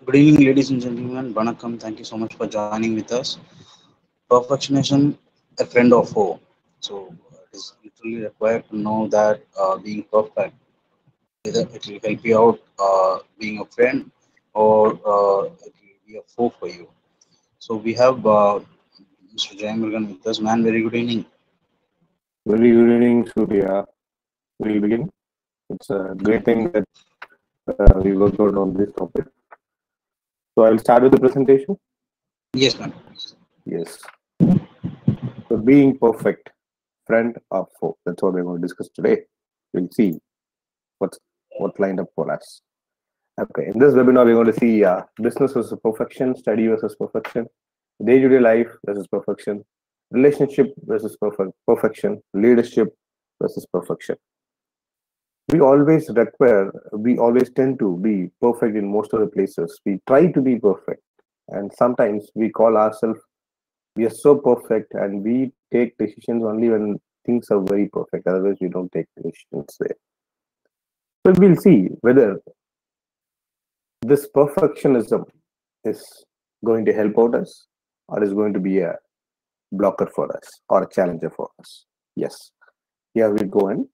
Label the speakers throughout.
Speaker 1: Good evening, ladies and gentlemen. Vanakkam. Thank you so much for joining with us. Perfectionism, a friend of foe. So, it is literally required to know that being perfect, either it will help you out being a friend or it will be a foe for you. So, we have Mr. Jay Murugan with us. Man, very good evening.
Speaker 2: Very good evening, Surya. We'll begin. It's a great thing that we worked out on this topic. So I'll start with the presentation.
Speaker 1: Yes, ma'am.
Speaker 2: Yes. So being perfect, friend or foe. That's what we're going to discuss today. We'll see what's what lined up for us. Okay. In this webinar, we're going to see business versus perfection, study versus perfection, day-to-day life versus perfection, relationship versus perfection, leadership versus perfection. We always tend to be perfect in most of the places. We try to be perfect, and sometimes we call ourselves, we are so perfect, and we take decisions only when things are very perfect. Otherwise, we don't take decisions there. So we'll see whether this perfectionism is going to help out us, or is going to be a blocker for us, or a challenger for us. Yes. Here we go in.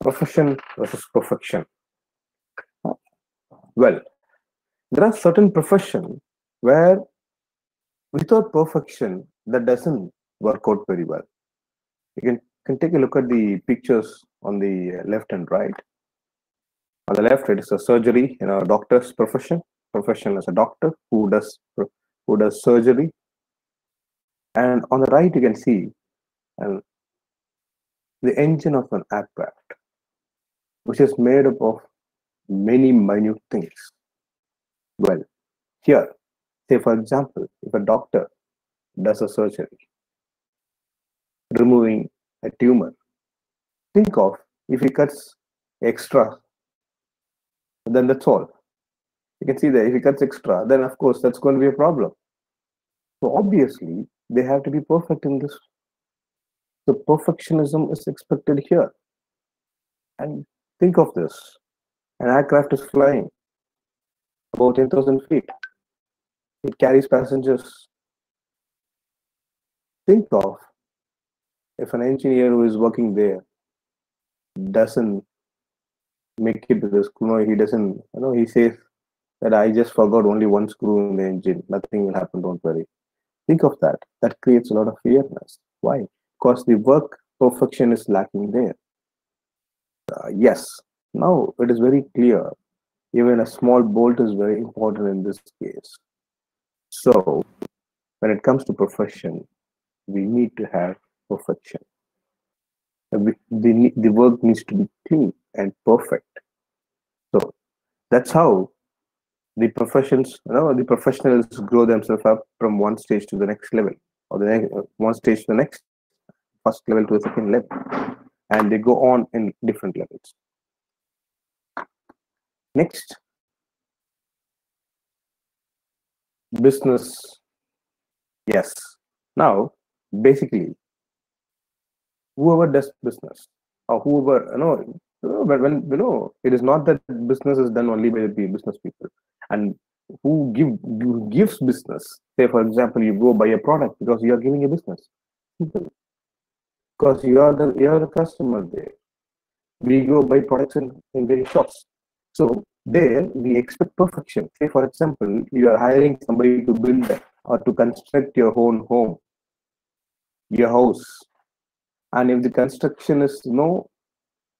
Speaker 2: Profession versus perfection. Well, there are certain professions where without perfection that doesn't work out very well. You can take a look at the pictures on the left and right. On the left, it is a surgery in a doctor's profession as a doctor who does surgery. And on the right, you can see uh, the engine of an aircraft, which is made up of many minute things. Well, here, say for example, if a doctor does a surgery, removing a tumor, think of if he cuts extra, then that's all. You can see that if he cuts extra, then of course that's going to be a problem. So obviously they have to be perfect in this. So perfectionism is expected here. And think of this: an aircraft is flying about 10,000 feet. It carries passengers. Think of if an engineer who is working there doesn't make it to the screw. No, he doesn't. He says that I just forgot only one screw in the engine. Nothing will happen. Don't worry. Think of that. That creates a lot of fearness. Why? Because the work perfection is lacking there. Yes. Now it is very clear. Even a small bolt is very important in this case. So when it comes to profession, we need to have perfection. The work needs to be clean and perfect. So that's how the professionals grow themselves up from one stage to the next level, or the next one stage to the next, first level to the second level, and they go on in different levels. Next, business. Yes. Now, basically, whoever does business, or whoever when it is not that business is done only by the business people, and who gives business. Say for example, you go buy a product because you are giving a business, because you are the customer there. We go buy products in various shops. So there we expect perfection. Say for example, you are hiring somebody to build or to construct your own home, your house, and if the construction is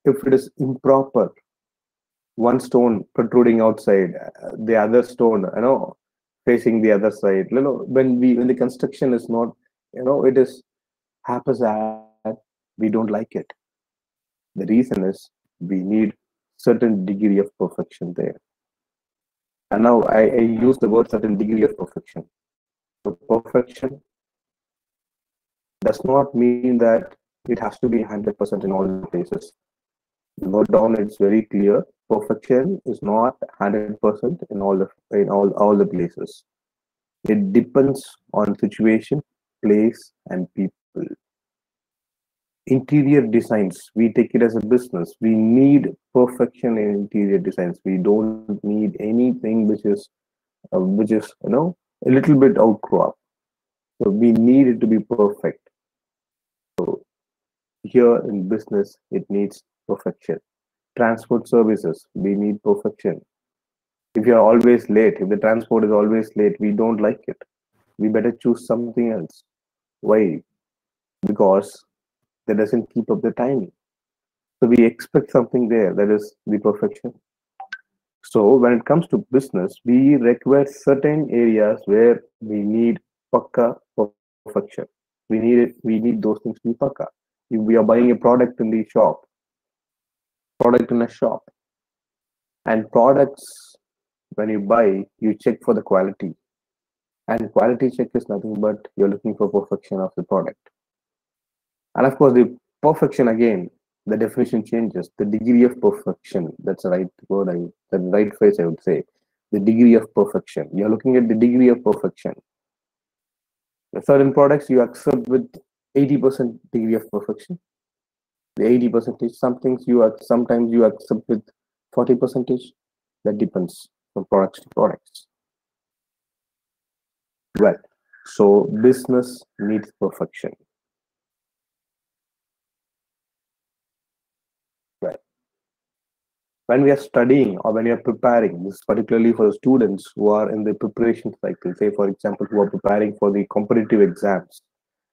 Speaker 2: if it is improper, one stone protruding outside, the other stone facing the other side, when the construction is not, it is haphazard, we don't like it. The reason is we need certain degree of perfection there. And now I use the word certain degree of perfection. So perfection does not mean that it has to be 100% in all the places. Note down, it's very clear. Perfection is not 100% in all the places. It depends on situation, place, and people. Interior designs, we take it as a business. We need perfection in interior designs. We don't need anything which is a little bit outgrow up. So we need it to be perfect. So here in business, it needs perfection. Transport services, we need perfection. If you're always late, if the transport is always late, we don't like it. We better choose something else. Why? Because that doesn't keep up the timing. So we expect something there, that is the perfection. So when it comes to business, we require certain areas where we need pakka perfection. We need those things to be pakka. If we are buying a product in the shop, product in a shop, and products, when you buy, you check for the quality. And quality check is nothing but you're looking for perfection of the product. And of course, the perfection again, the definition changes. The degree of perfection, that's the right word, the right phrase I would say. The degree of perfection. You're looking at the degree of perfection. Certain products you accept with 80% degree of perfection. The 80%, some things sometimes you accept with 40%. That depends from products to products. Well, so business needs perfection. Well, when we are studying or when we are preparing, this is particularly for the students who are in the preparation cycle, say for example, who are preparing for the competitive exams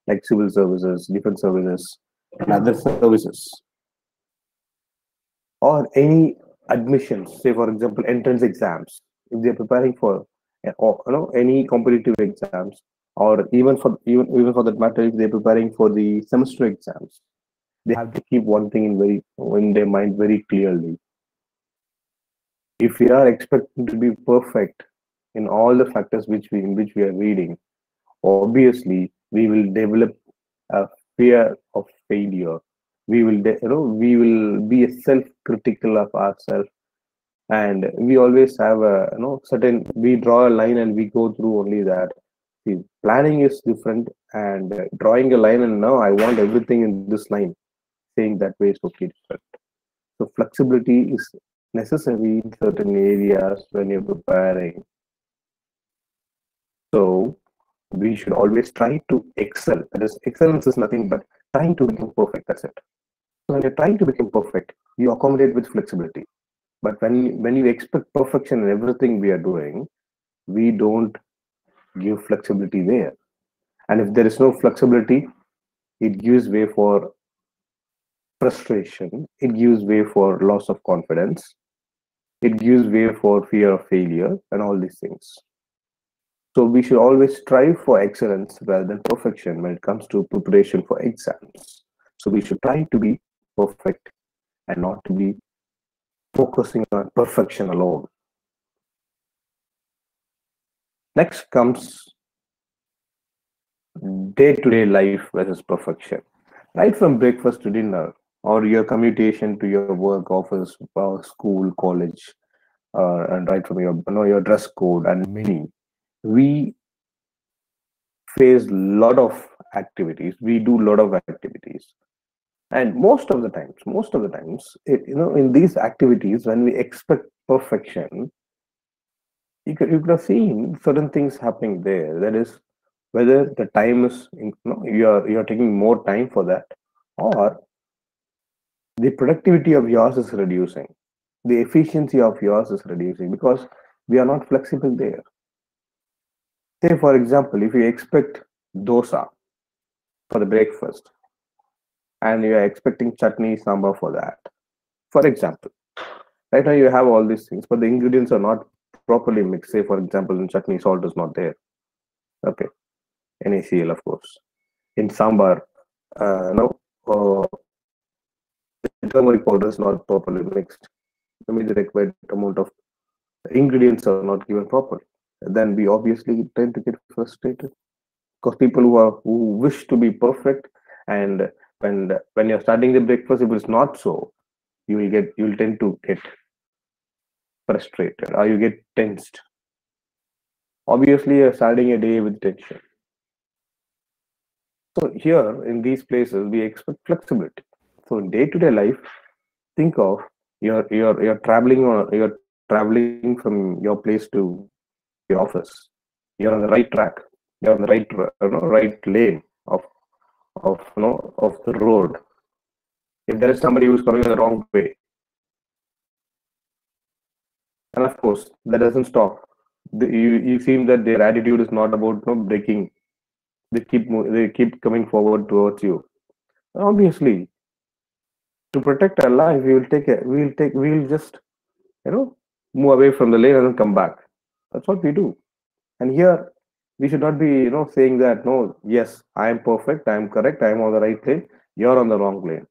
Speaker 2: like civil services, defense services, and other services, or any admissions, say for example, entrance exams, if they're preparing for or, any competitive exams, or even for that matter, if they're preparing for the semester exams, they have to keep one thing in their mind very clearly. If we are expecting to be perfect in all the factors in which we are reading, obviously we will develop a fear of failure. We will be self-critical of ourselves, and we always have a certain. We draw a line and we go through only that. See, planning is different, and drawing a line and now I want everything in this line. Saying that way is okay different. So flexibility is necessary in certain areas when you're preparing. So we should always try to excel. That is, excellence is nothing but trying to become perfect. That's it. So when you're trying to become perfect, you accommodate with flexibility. But when you expect perfection in everything we are doing, we don't give flexibility there. And if there is no flexibility, it gives way for frustration. It gives way for loss of confidence. It gives way for fear of failure and all these things. So we should always strive for excellence rather than perfection when it comes to preparation for exams. So we should try to be perfect and not to be focusing on perfection alone. Next comes day-to-day life versus perfection. Right from breakfast to dinner, or your commutation to your work, office, school, college, and right from your dress code and many, we face a lot of activities. We do a lot of activities, and most of the times, in these activities, when we expect perfection, you could have seen certain things happening there. That is, whether the time is you're taking more time for that, or the productivity of yours is reducing, the efficiency of yours is reducing because we are not flexible there. Say for example, if you expect dosa for the breakfast and you are expecting chutney sambar for that, for example, right now you have all these things but the ingredients are not properly mixed. Say for example, in chutney salt is not there, okay, NaCl of course. In sambar, no, the turmeric powder is not properly mixed. I mean, the required amount of ingredients are not given properly. Then we obviously tend to get frustrated because people who wish to be perfect, and when you're starting the breakfast, if it's not so, you'll tend to get frustrated or you get tensed. Obviously, you're starting a day with tension. So here in these places, we expect flexibility. So in day-to-day life, think of you're traveling from your place to your office. You're on the right track. You're on the right lane of the road. If there is somebody who's coming the wrong way, and of course that doesn't stop. You seem that their attitude is not about breaking. They keep coming forward towards you. Obviously, to protect our life, we'll just you know move away from the lane and then come back. That's what we do. And here we should not be saying that no, yes, I am perfect, I am correct, I am on the right lane, you're on the wrong lane.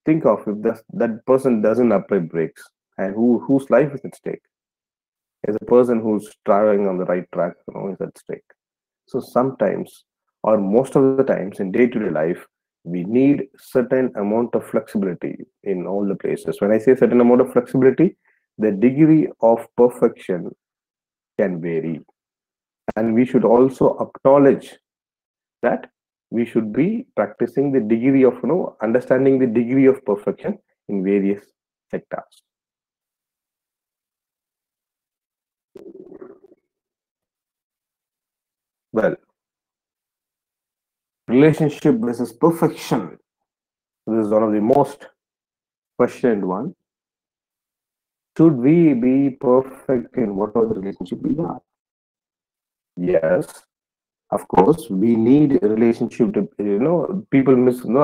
Speaker 2: Think of if that person doesn't apply brakes, and whose life is at stake. Is a person who's traveling on the right track, is at stake. So sometimes, or most of the times in day-to-day life, we need certain amount of flexibility in all the places. When I say certain amount of flexibility, the degree of perfection can vary. And we should also acknowledge that we should be practicing the degree of, understanding the degree of perfection in various sectors. Well, relationship versus perfection. This is one of the most questioned one. Should we be perfect in whatever relationship we are? Yes, of course, we need a relationship to, people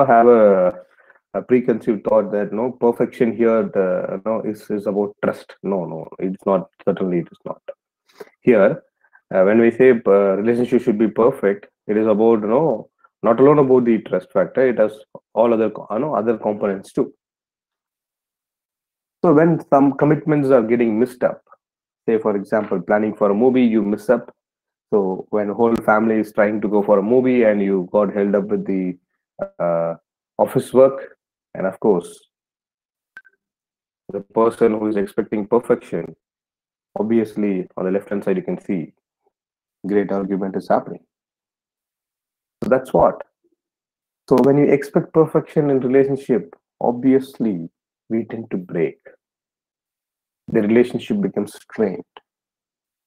Speaker 2: have a preconceived thought that no perfection here, is about trust. No, it's not. Certainly, it is not. Here, when we say relationship should be perfect, it is about, not alone about the trust factor. It has all other, other components too. So when some commitments are getting messed up, say for example, planning for a movie, you miss up. So when a whole family is trying to go for a movie and you got held up with the office work, and of course, the person who is expecting perfection, obviously on the left hand side you can see great argument is happening. So that's what. So when you expect perfection in relationship, obviously we tend to break. The relationship becomes strained.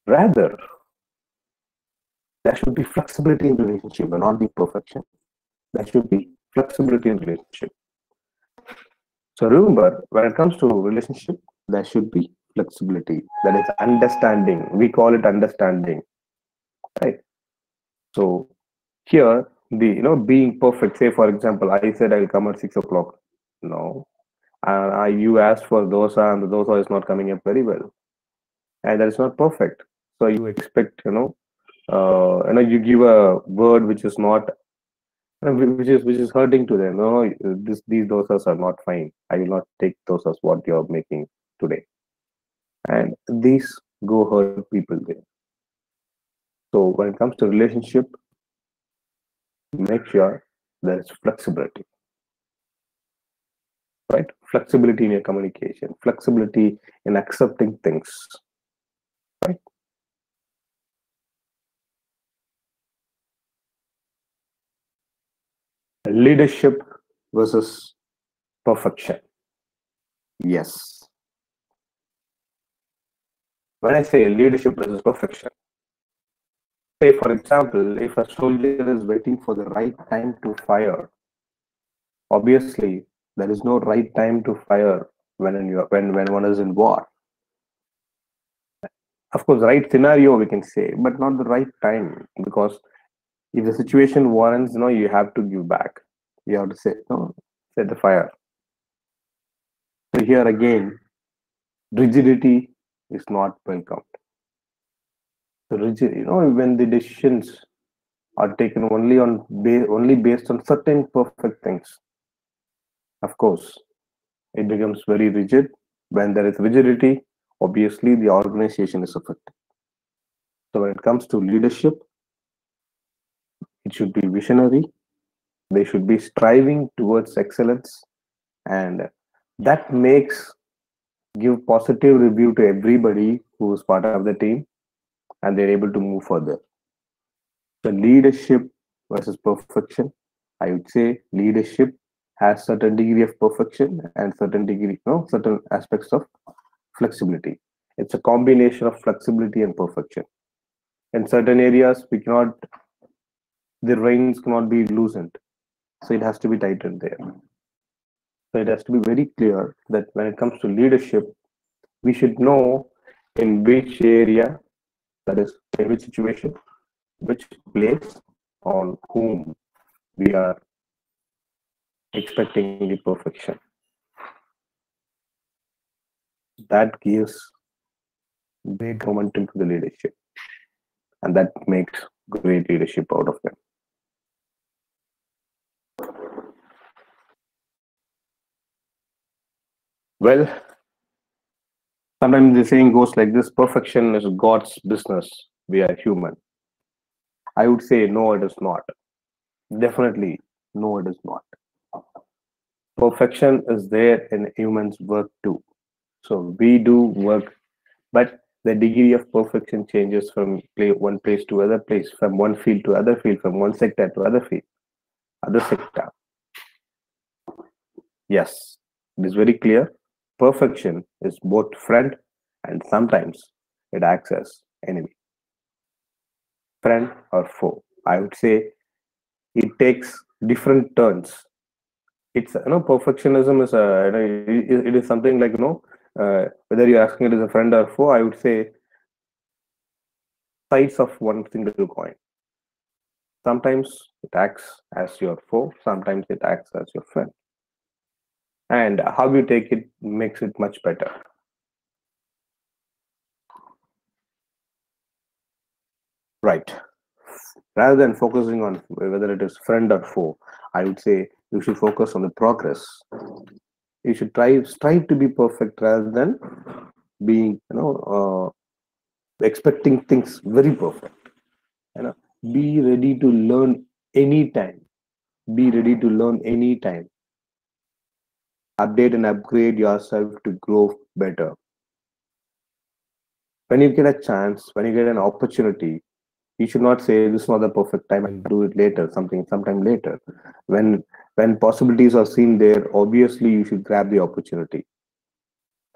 Speaker 2: Rather, there should be flexibility in relationship and not the perfection. There should be flexibility in relationship. So remember, when it comes to relationship, there should be flexibility. That is understanding. We call it understanding, right? So here, the being perfect. Say for example, I said I'll come at 6 o'clock. No, and you asked for dosa, and the dosa is not coming up very well, and that is not perfect. So you expect, you give a word which is not, which is hurting to them. No, these dosas are not fine. I will not take dosas what you are making today, and these go hurt people there. So when it comes to relationship, make sure there is flexibility, right? Flexibility in your communication, flexibility in accepting things, right? Leadership versus perfection. Yes. When I say leadership versus perfection, say for example, if a soldier is waiting for the right time to fire, obviously there is no right time to fire when one is in war. Of course, right scenario we can say, but not the right time, because if the situation warrants, you have to give back. You have to say, no, set the fire. So here again, rigidity is not welcomed. So rigid, when the decisions are taken only based on certain perfect things, of course, it becomes very rigid. When there is rigidity, obviously the organization is affected. So when it comes to leadership, it should be visionary. They should be striving towards excellence, and that makes give positive review to everybody who is part of the team, and they're able to move further. The leadership versus perfection. I would say leadership has certain degree of perfection and certain degree, certain aspects of flexibility. It's a combination of flexibility and perfection. In certain areas, we cannot, the reins cannot be loosened, so it has to be tightened there. So it has to be very clear that when it comes to leadership, we should know in which area, that is, in which situation, which place, on whom we are expecting the perfection. That gives great momentum to the leadership, and that makes great leadership out of them. Well, sometimes the saying goes like this: perfection is God's business. We are human. I would say no, it is not. Definitely, no, it is not. Perfection is there in humans' work too. So we do work, but the degree of perfection changes from one place to other place, from one field to other field, from one sector to other field, other sector. Yes, it is very clear. Perfection is both friend and sometimes it acts as enemy. Friend or foe. I would say it takes different turns. It's perfectionism is it is something like whether you're asking it as a friend or foe. I would say sides of one single coin. Sometimes it acts as your foe. Sometimes it acts as your friend. And how you take it makes it much better. Right. Rather than focusing on whether it is friend or foe, I would say you should focus on the progress. You should strive to be perfect rather than being expecting things very perfect. You know, be ready to learn anytime. Be ready to learn anytime. Update and upgrade yourself to grow better. When you get a chance, when you get an opportunity, you should not say this is not the perfect time, I'll do it later, sometime later. When possibilities are seen there, obviously you should grab the opportunity.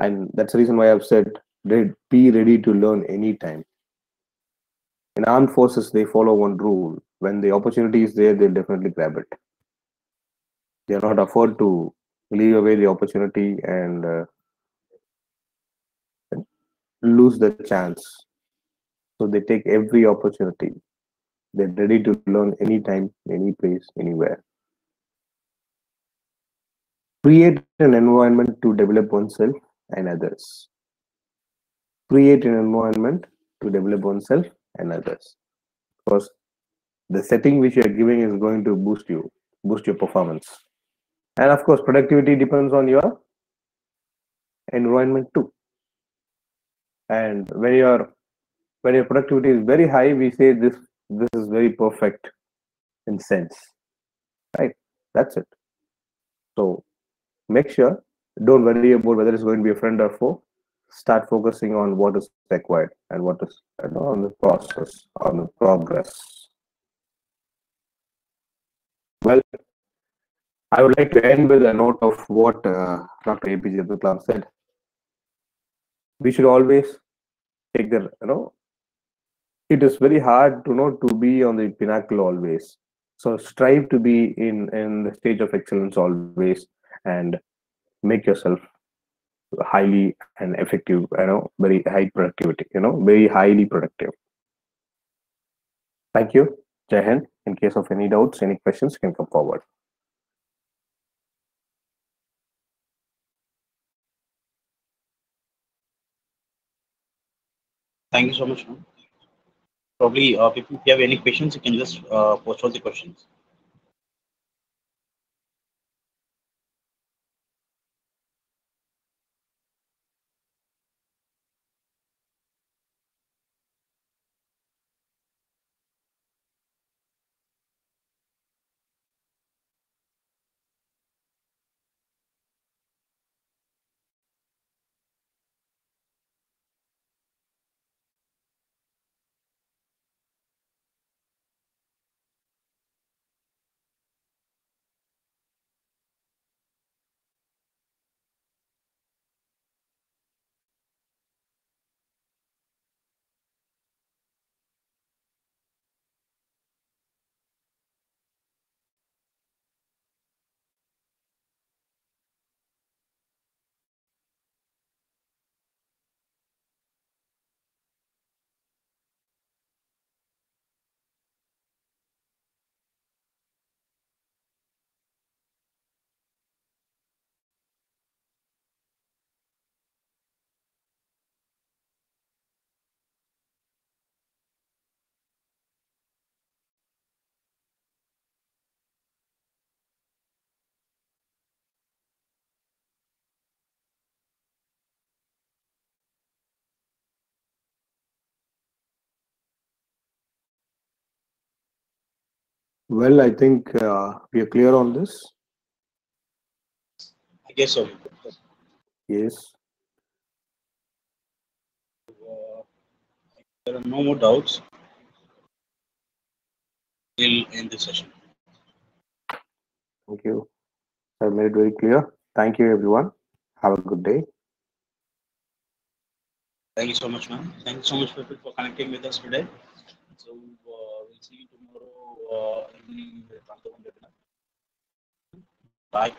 Speaker 2: And that's the reason why I've said be ready to learn anytime. In armed forces, they follow one rule: when the opportunity is there, they'll definitely grab it. They're not afford to leave away the opportunity and lose the chance. So they take every opportunity. They're ready to learn anytime, any place, anywhere. Create an environment to develop oneself and others. Create an environment to develop oneself and others. Because the setting which you are giving is going to boost your performance. And of course, productivity depends on your environment too. And when your productivity is very high, we say this is very perfect in sense. Right? That's it. So make sure, don't worry about whether it's going to be a friend or foe. Start focusing on what is required and what is on the process, on the progress. Well, I would like to end with a note of what Dr. APJ Abdul Kalam said. We should always take the it is very hard to be on the pinnacle always. So strive to be in the stage of excellence always, and make yourself highly and effective, very high productivity, very highly productive. Thank you. Jai Hind. In case of any doubts, any questions, you can come forward.
Speaker 1: Thank you so much, ma'am. Probably, people, if you have any questions, you can just post all the questions.
Speaker 2: Well, I think we are clear on this.
Speaker 1: I guess so.
Speaker 2: Yes.
Speaker 1: There are no more doubts. We'll end the session.
Speaker 2: Thank you. I made it very clear. Thank you, everyone. Have a good day.
Speaker 1: Thank you so much, man. Thank you so much, people, for connecting with us today. So we'll see you tomorrow evening with another one webinar. Bye.